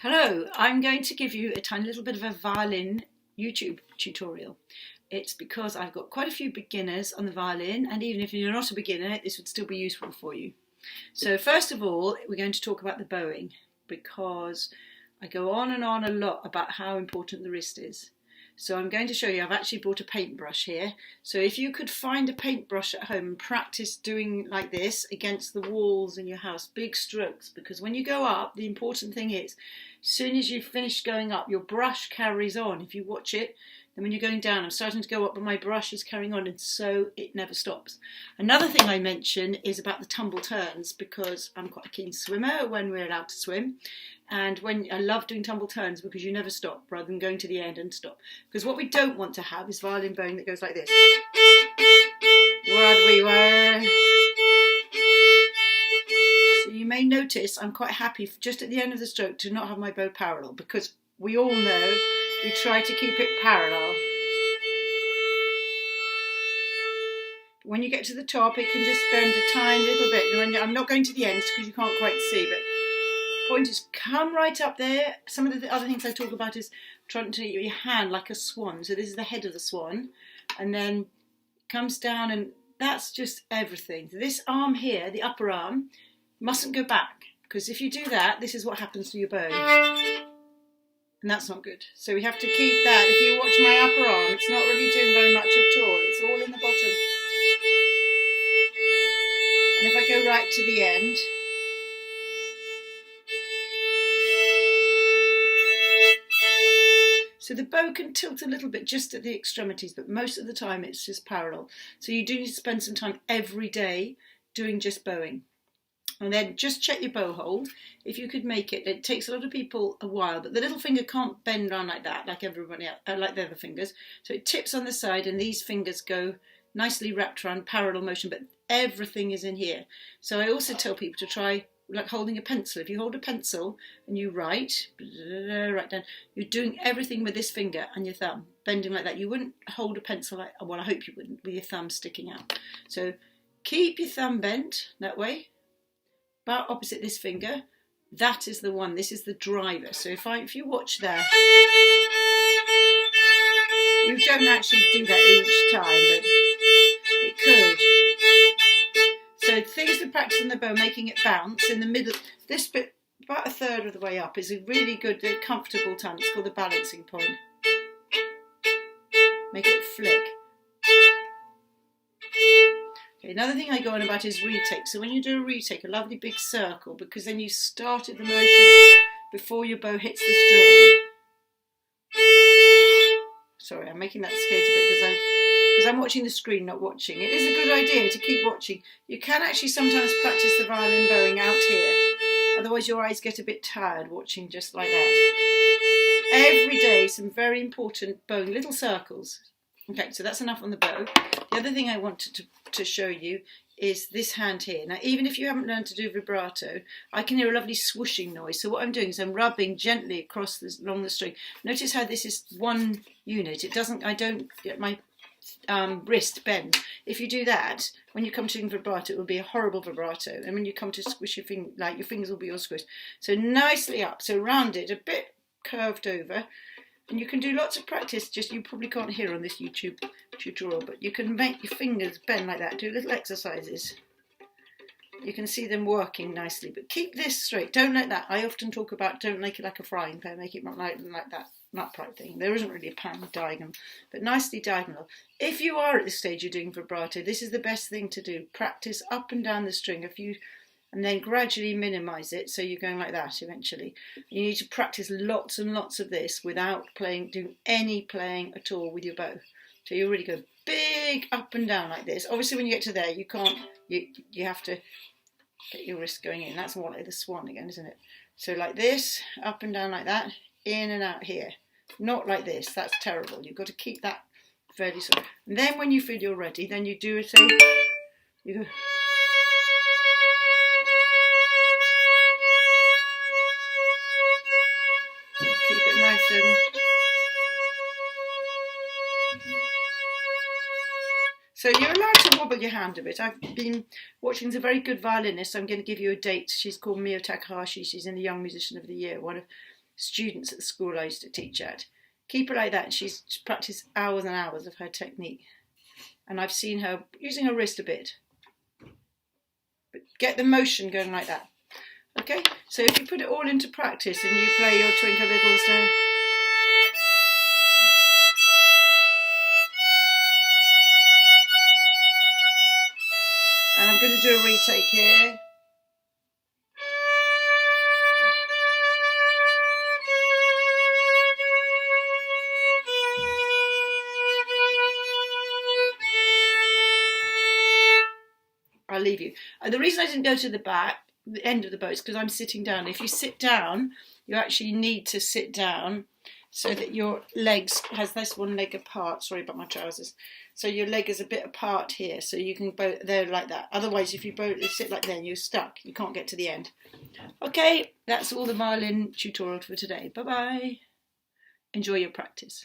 Hello, I'm going to give you a tiny little bit of a violin YouTube tutorial. It's because I've got quite a few beginners on the violin, and even if you're not a beginner, this would still be useful for you. So first of all, we're going to talk about the bowing, because I go on and on a lot about how important the wrist is. So I'm going to show you, I've actually brought a paintbrush here. So if you could find a paintbrush at home and practice doing like this against the walls in your house, big strokes, because when you go up, the important thing is, as soon as you've finished going up, your brush carries on. If you watch it, then when you're going down, I'm starting to go up, but my brush is carrying on, and so it never stops. Another thing I mention is about the tumble turns, because I'm quite a keen swimmer when we're allowed to swim. And when I love doing tumble turns because you never stop, rather than going to the end and stop. Because what we don't want to have is violin bowing that goes like this. What we were. So you may notice I'm quite happy just at the end of the stroke to not have my bow parallel, because we all know we try to keep it parallel. When you get to the top, it can just bend a tiny little bit. I'm not going to the ends because you can't quite see, but point is, come right up there. Some of the other things I talk about is trying to get your hand like a swan. So this is the head of the swan, and then it comes down, and that's just everything. This arm here, the upper arm, mustn't go back, because if you do that, this is what happens to your bow, and that's not good. So we have to keep that. If you watch my upper arm, it's not really doing very much at all. It's all in the bottom. And if I go right to the end, so the bow can tilt a little bit just at the extremities, but most of the time it's just parallel. So you do need to spend some time every day doing just bowing. And then just check your bow hold. If you could make it, it takes a lot of people a while, but the little finger can't bend around like that, like everybody else, like the other fingers. So it tips on the side, and these fingers go nicely wrapped around parallel motion, but everything is in here. So I also tell people to try like holding a pencil. If you hold a pencil and you write down, you're doing everything with this finger and your thumb, bending like that. You wouldn't hold a pencil like, well, I hope you wouldn't, with your thumb sticking out. So keep your thumb bent that way, about opposite this finger. That is the one, this is the driver. So if you watch there, you don't actually do that each time, but it could. So things to practice on the bow, making it bounce in the middle. This bit, about a third of the way up, is a really good, comfortable time. It's called the balancing point. Make it flick. Okay, another thing I go on about is retake. So when you do a retake, a lovely big circle, because then you started the motion before your bow hits the string. Sorry, I'm making that skate a bit because I'm watching the screen, not watching. It is a good idea to keep watching. You can actually sometimes practice the violin bowing out here. Otherwise your eyes get a bit tired watching just like that. Every day, some very important bowing, little circles. Okay, so that's enough on the bow. The other thing I wanted to show you is this hand here. Now, even if you haven't learned to do vibrato, I can hear a lovely swooshing noise. So what I'm doing is I'm rubbing gently across along the string. Notice how this is one unit. I don't get my wrist bend. If you do that, when you come to doing vibrato, it will be a horrible vibrato. And when you come to squish your finger, like your fingers will be all squished. So nicely up, so rounded, a bit curved over. And you can do lots of practice, just you probably can't hear on this YouTube tutorial, but you can make your fingers bend like that, do little exercises. You can see them working nicely, but keep this straight. Don't like that. I often talk about don't make it like a frying pan, make it not like that, not upright thing. There isn't really a pan diagonal, but nicely diagonal. If you are at this stage you're doing vibrato, this is the best thing to do. Practice up and down the string and then gradually minimise it, so you're going like that eventually. You need to practice lots and lots of this without doing any playing at all with your bow. So you really go big up and down like this. Obviously when you get to there, you can't, you have to get your wrist going in. That's more like the swan again, isn't it? So like this, up and down like that, in and out here. Not like this, that's terrible. You've got to keep that fairly slow. And then when you feel you're ready, then you do a thing, you go. Keep it nice and... So you're allowed to wobble your hand a bit. I've been watching, there's a very good violinist. I'm going to give you a date. She's called Mio Takahashi. She's in the Young Musician of the Year, one of students at the school I used to teach at. Keep her like that. She's practiced hours and hours of her technique. And I've seen her using her wrist a bit. But get the motion going like that. Okay, so if you put it all into practice and you play your Twinkle Little Star. And I'm going to do a retake here. I'll leave you. The reason I didn't go to the back, the end of the bow, is because I'm sitting down. If you sit down, you actually need to sit down so that your legs has this one leg apart. Sorry about my trousers. So your leg is a bit apart here, so you can both there like that. Otherwise, if you both sit like that, you're stuck. You can't get to the end. Okay, that's all the violin tutorial for today. Bye bye. Enjoy your practice.